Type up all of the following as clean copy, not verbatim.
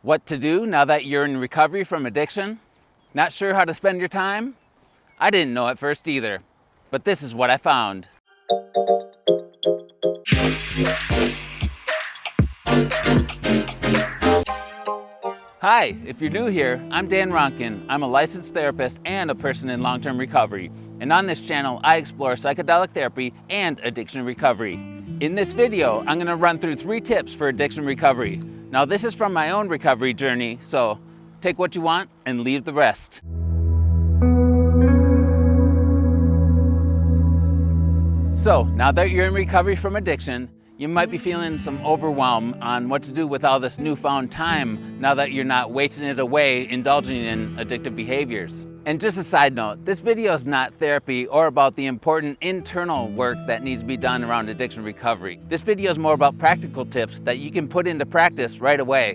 What to do now that you're in recovery from addiction? Not sure how to spend your time? I didn't know at first either, but this is what I found. Hi, if you're new here, I'm Dan Ronken. I'm a licensed therapist and a person in long-term recovery. And on this channel, I explore psychedelic therapy and addiction recovery. In this video, I'm going to run through 3 tips for addiction recovery. Now, this is from my own recovery journey, so take what you want and leave the rest. So, now that you're in recovery from addiction, you might be feeling some overwhelm on what to do with all this newfound time now that you're not wasting it away indulging in addictive behaviors. And just a side note, this video is not therapy or about the important internal work that needs to be done around addiction recovery. This video is more about practical tips that you can put into practice right away.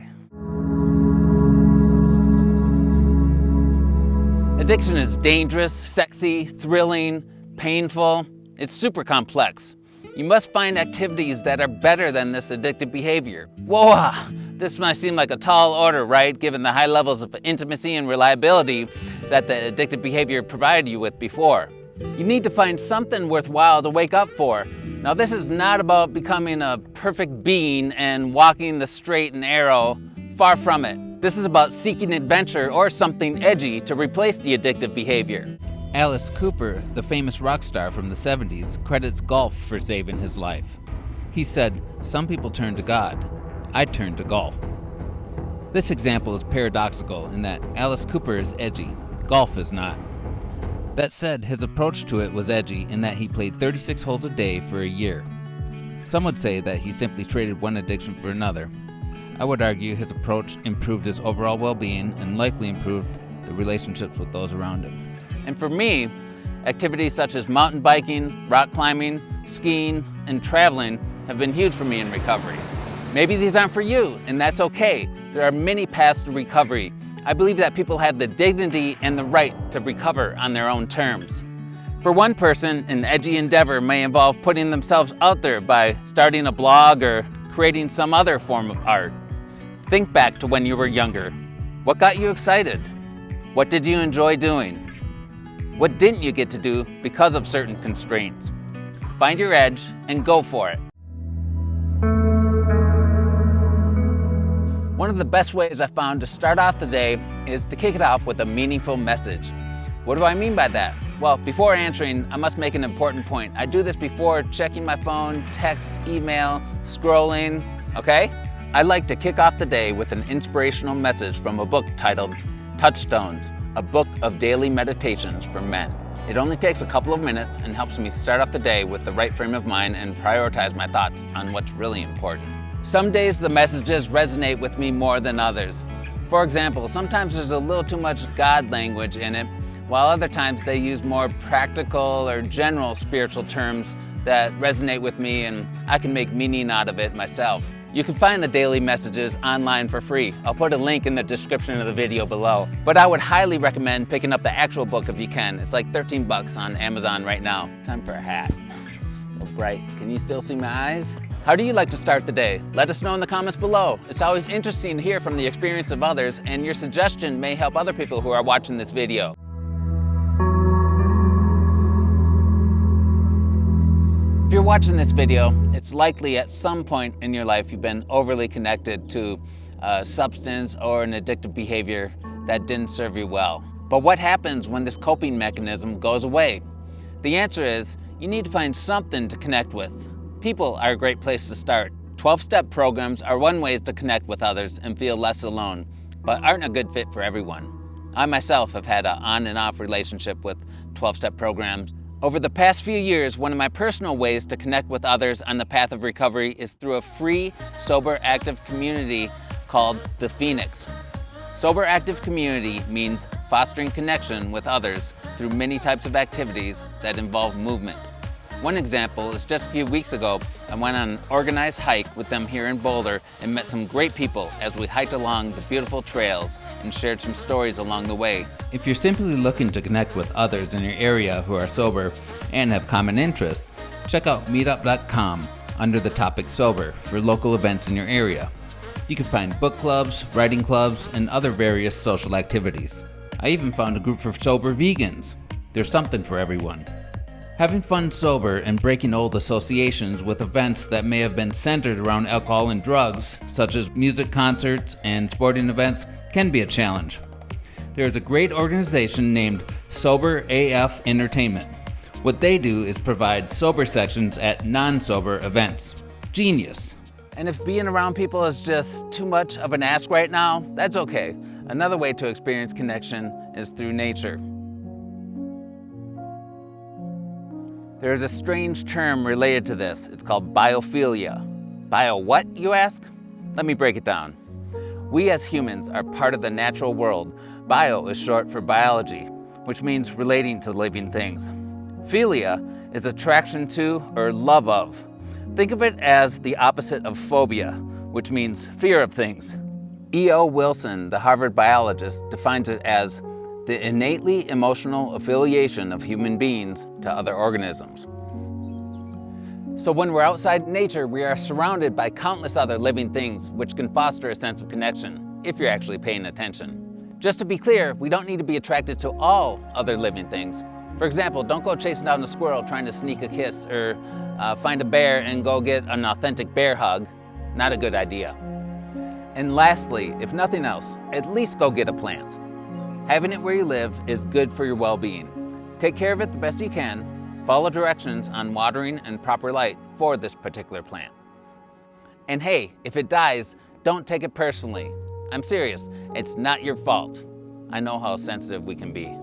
Addiction is dangerous, sexy, thrilling, painful. It's super complex. You must find activities that are better than this addictive behavior. Whoa, this might seem like a tall order, right? Given the high levels of intimacy and reliability that the addictive behavior provided you with before. You need to find something worthwhile to wake up for. Now, this is not about becoming a perfect being and walking the straight and narrow. Far from it. This is about seeking adventure or something edgy to replace the addictive behavior. Alice Cooper, the famous rock star from the 70s, credits golf for saving his life. He said, "Some people turn to God. I turn to golf." This example is paradoxical in that Alice Cooper is edgy, golf is not. That said, his approach to it was edgy in that he played 36 holes a day for a year. Some would say that he simply traded one addiction for another. I would argue his approach improved his overall well-being and likely improved the relationships with those around him. And for me, activities such as mountain biking, rock climbing, skiing, and traveling have been huge for me in recovery. Maybe these aren't for you, and that's okay. There are many paths to recovery. I believe that people have the dignity and the right to recover on their own terms. For one person, an edgy endeavor may involve putting themselves out there by starting a blog or creating some other form of art. Think back to when you were younger. What got you excited? What did you enjoy doing? What didn't you get to do because of certain constraints? Find your edge and go for it. One of the best ways I found to start off the day is to kick it off with a meaningful message. What do I mean by that? Well, before answering, I must make an important point. I do this before checking my phone, text, email, scrolling, okay? I like to kick off the day with an inspirational message from a book titled Touchstones, a book of daily meditations for men. It only takes a couple of minutes and helps me start off the day with the right frame of mind and prioritize my thoughts on what's really important. Some days the messages resonate with me more than others. For example, sometimes there's a little too much God language in it, while other times they use more practical or general spiritual terms that resonate with me and I can make meaning out of it myself. You can find the daily messages online for free. I'll put a link in the description of the video below. But I would highly recommend picking up the actual book if you can. It's like 13 bucks on Amazon right now. It's time for a hat. So bright. Can you still see my eyes? How do you like to start the day? Let us know in the comments below. It's always interesting to hear from the experience of others, and your suggestion may help other people who are watching this video. If you're watching this video, it's likely at some point in your life you've been overly connected to a substance or an addictive behavior that didn't serve you well. But what happens when this coping mechanism goes away? The answer is you need to find something to connect with. People are a great place to start. 12-step programs are one way to connect with others and feel less alone, but aren't a good fit for everyone. I myself have had an on and off relationship with 12-step programs. Over the past few years, one of my personal ways to connect with others on the path of recovery is through a free, sober, active community called The Phoenix. Sober Active Community means fostering connection with others through many types of activities that involve movement. One example is just a few weeks ago, I went on an organized hike with them here in Boulder and met some great people as we hiked along the beautiful trails and shared some stories along the way. If you're simply looking to connect with others in your area who are sober and have common interests, check out meetup.com under the topic sober for local events in your area. You can find book clubs, writing clubs, and other various social activities. I even found a group for sober vegans. There's something for everyone. Having fun sober and breaking old associations with events that may have been centered around alcohol and drugs, such as music concerts and sporting events, can be a challenge. There is a great organization named Sober AF Entertainment. What they do is provide sober sections at non-sober events. Genius. And if being around people is just too much of an ask right now, that's okay. Another way to experience connection is through nature. There is a strange term related to this. It's called biophilia. Bio what, you ask? Let me break it down. We as humans are part of the natural world. Bio is short for biology, which means relating to living things. Philia is attraction to or love of. Think of it as the opposite of phobia, which means fear of things. E.O. Wilson, the Harvard biologist, defines it as the innately emotional affiliation of human beings to other organisms. So when we're outside in nature, we are surrounded by countless other living things which can foster a sense of connection, if you're actually paying attention. Just to be clear, we don't need to be attracted to all other living things. For example, don't go chasing down a squirrel trying to sneak a kiss, or find a bear and go get an authentic bear hug. Not a good idea. And lastly, if nothing else, at least go get a plant. Having it where you live is good for your well-being. Take care of it the best you can. Follow directions on watering and proper light for this particular plant. And hey, if it dies, don't take it personally. I'm serious, it's not your fault. I know how sensitive we can be.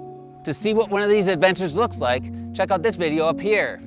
To see what one of these adventures looks like, check out this video up here.